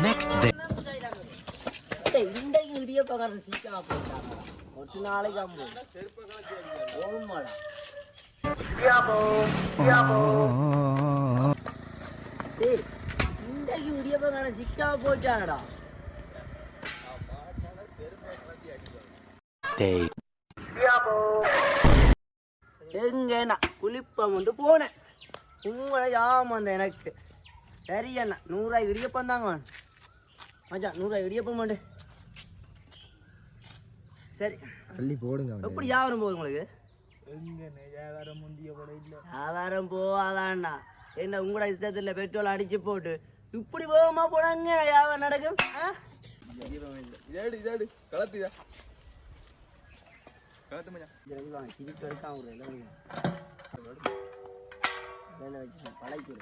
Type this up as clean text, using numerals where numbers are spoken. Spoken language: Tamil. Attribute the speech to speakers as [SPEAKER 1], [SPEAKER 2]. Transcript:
[SPEAKER 1] Next day.
[SPEAKER 2] இன்றைக்கு இடியப்பக்காரன் சீக்கிரமா போயிட்டாங்க. ஒரு நாளைக்கு அம்பு ஓமாடா இன்றைக்கு இடியப்பக்காரன் சிக்காம போயிட்டானடா. எங்க நான் குளிப்பம் வந்து போனேன். உங்களை யாமந்த எனக்கு சரி அண்ணா 100 ரூபாய் இடியப்பம் தாங்க மச்சான். 100 ரூபாய் இடியப்பம் மாண்டு சரி
[SPEAKER 3] அள்ளி போடுங்க.
[SPEAKER 2] எப்படி வியாபாரம் போகுது உங்களுக்கு? வியாபாரம் போகாதாண்ணா. என்ன உங்களோட இஷ்டத்தில் பெட்ரோல் அடிச்சு போட்டு இப்படி போகமா போனாங்க வியாபாரம் நடக்கும். பழக்கி